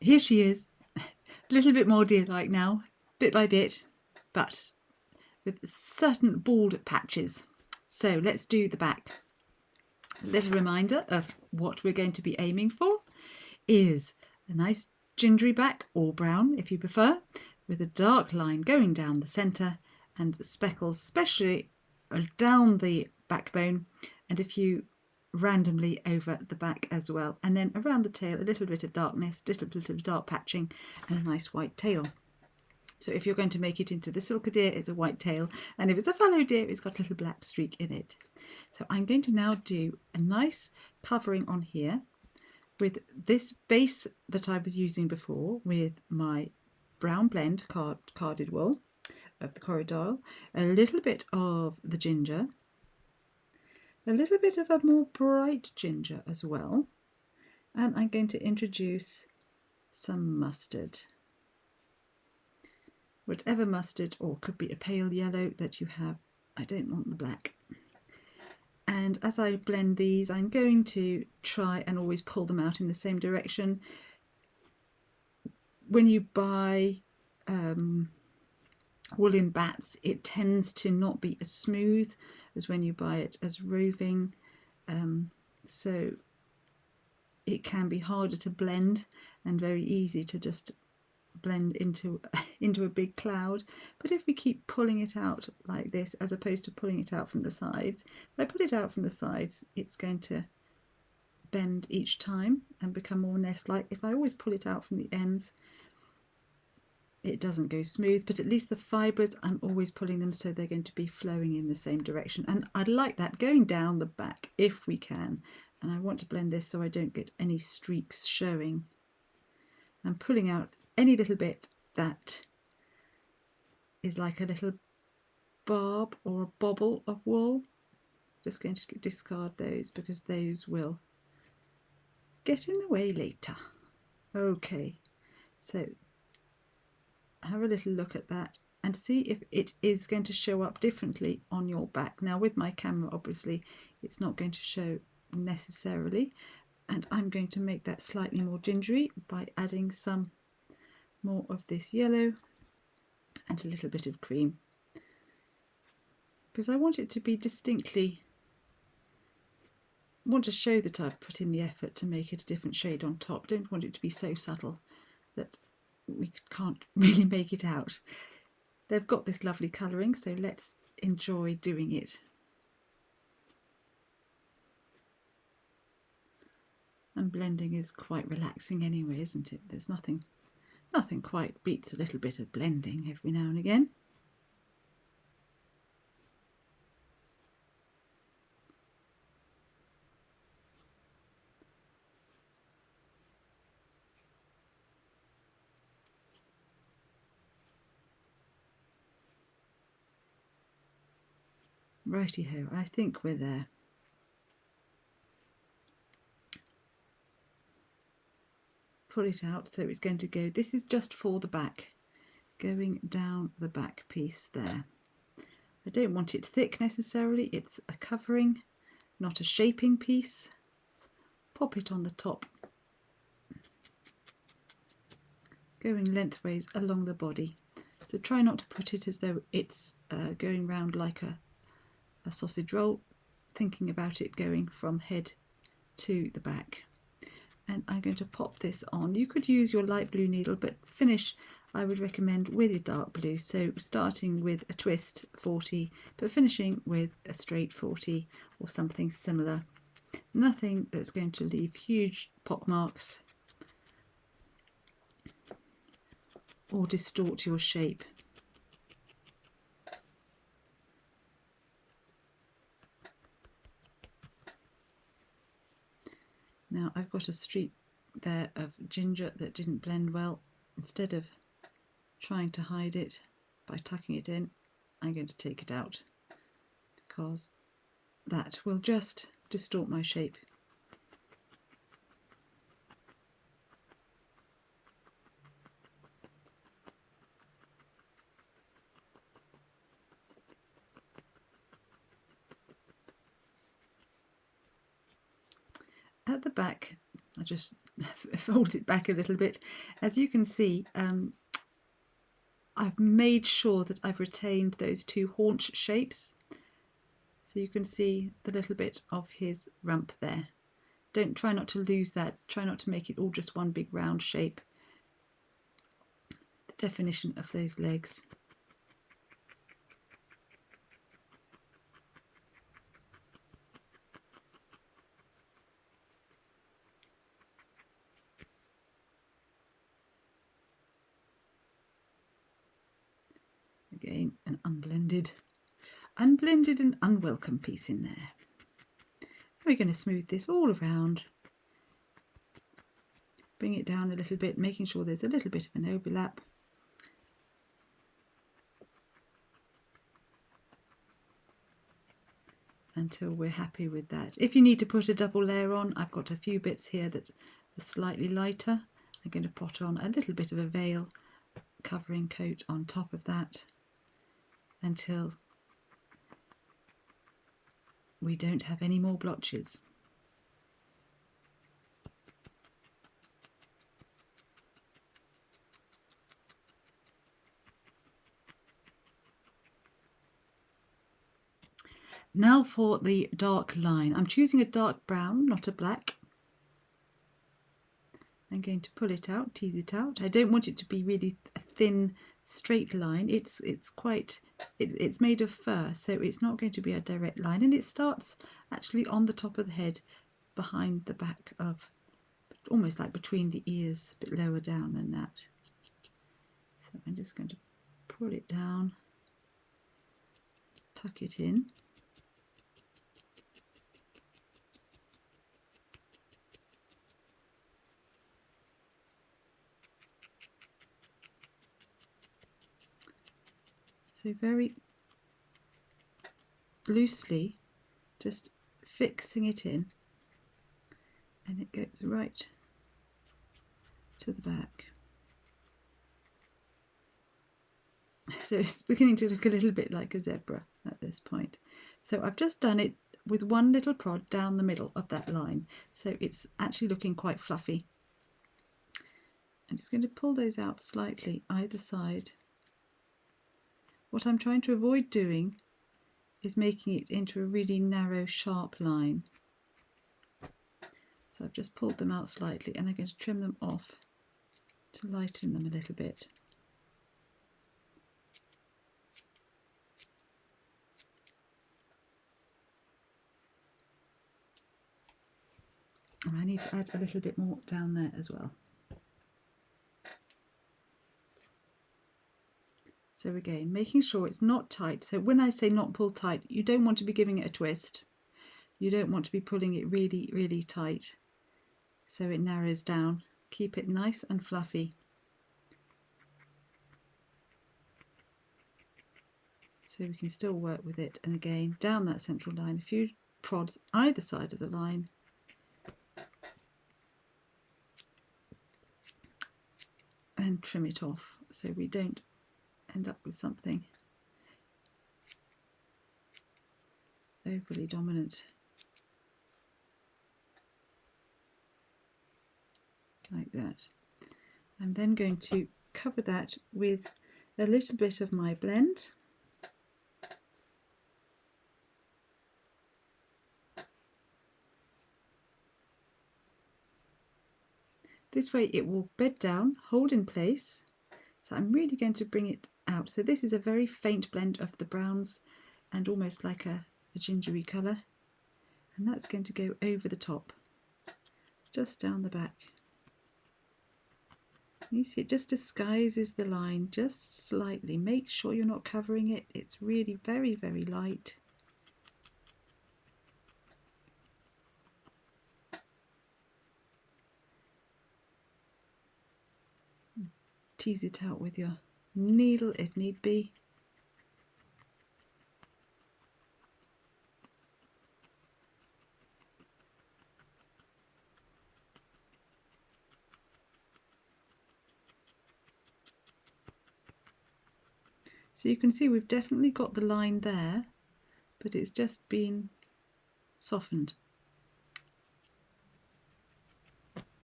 here she is, a little bit more deer-like now, bit by bit, but with certain bald patches. So let's do the back. A little reminder of what we're going to be aiming for is a nice gingery back, or brown if you prefer, with a dark line going down the centre and speckles especially down the backbone and a few randomly over the back as well, and then around the tail a little bit of darkness, little bit of dark patching and a nice white tail. So if you're going to make it into the silky deer, it's a white tail, and if it's a fallow deer, it's got a little black streak in it. So I'm going to now do a nice covering on here with this base that I was using before with my brown blend carded wool of the Corriedale, a little bit of the ginger, a little bit of a more bright ginger as well, and I'm going to introduce some mustard. Whatever mustard, or could be a pale yellow that you have. I don't want the black. And as I blend these, I'm going to try and always pull them out in the same direction. When you buy wool in bats, it tends to not be as smooth as when you buy it as roving. So it can be harder to blend and very easy to just blend into a big cloud. But if we keep pulling it out like this, as opposed to pulling it out from the sides, if I pull it out from the sides, it's going to bend each time and become more nest-like. If I always pull it out from the ends, it doesn't go smooth, but at least the fibres, I'm always pulling them so they're going to be flowing in the same direction. And I'd like that going down the back if we can. And I want to blend this so I don't get any streaks showing. I'm pulling out any little bit that is like a little barb or a bobble of wool. Just going to discard those because those will get in the way later. Okay, so have a little look at that and see if it is going to show up differently on your back. Now with my camera, obviously, it's not going to show necessarily, and I'm going to make that slightly more gingery by adding some more of this yellow and a little bit of cream, because I want it to be distinctly, want to show that I've put in the effort to make it a different shade on top. Don't want it to be so subtle that we can't really make it out. They've got this lovely colouring, so let's enjoy doing it. And blending is quite relaxing anyway, isn't it? There's nothing quite beats a little bit of blending every now and again. Righty-ho, I think we're there. Pull it out, so it's going to go, this is just for the back, going down the back piece there. I don't want it thick necessarily, it's a covering, not a shaping piece. Pop it on the top, going lengthways along the body. So try not to put it as though it's going round like a sausage roll, thinking about it going from head to the back. And I'm going to pop this on. You could use your light blue needle, but finish, I would recommend, with your dark blue. So starting with a twist 40, but finishing with a straight 40 or something similar. Nothing that's going to leave huge pock marks or distort your shape. Now I've got a streak there of ginger that didn't blend well. Instead of trying to hide it by tucking it in, I'm going to take it out because that will just distort my shape. At the back, I just fold it back a little bit. As you can see, I've made sure that I've retained those two haunch shapes. So you can see the little bit of his rump there. Try not to lose that. Try not to make it all just one big round shape. The definition of those legs. Again, an unblended and unwelcome piece in there. We're going to smooth this all around. Bring it down a little bit, making sure there's a little bit of an overlap. Until we're happy with that. If you need to put a double layer on, I've got a few bits here that are slightly lighter. I'm going to put on a little bit of a veil covering coat on top of that until we don't have any more blotches. Now for the dark line. I'm choosing a dark brown, not a black. I'm going to pull it out, tease it out. I don't want it to be really a thin, straight line. It's made of fur, so it's not going to be a direct line. And it starts actually on the top of the head, behind the back of, almost like between the ears, a bit lower down than that. So I'm just going to pull it down, tuck it in. So very loosely, just fixing it in, and it goes right to the back. So it's beginning to look a little bit like a zebra at this point. So I've just done it with one little prod down the middle of that line. So it's actually looking quite fluffy. I'm just going to pull those out slightly either side. What I'm trying to avoid doing is making it into a really narrow, sharp line. So I've just pulled them out slightly, and I'm going to trim them off to lighten them a little bit. And I need to add a little bit more down there as well. So again, making sure it's not tight. So when I say not pull tight, you don't want to be giving it a twist. You don't want to be pulling it really, really tight so it narrows down. Keep it nice and fluffy. So we can still work with it. And again, down that central line, a few prods either side of the line. And trim it off so we don't end up with something overly dominant like that. I'm then going to cover that with a little bit of my blend. This way it will bed down, hold in place. So I'm really going to bring it out. So this is a very faint blend of the browns and almost like a gingery colour. And that's going to go over the top, just down the back. You see, it just disguises the line just slightly. Make sure you're not covering it. It's really very, very light. Tease it out with your needle if need be. So you can see we've definitely got the line there, but it's just been softened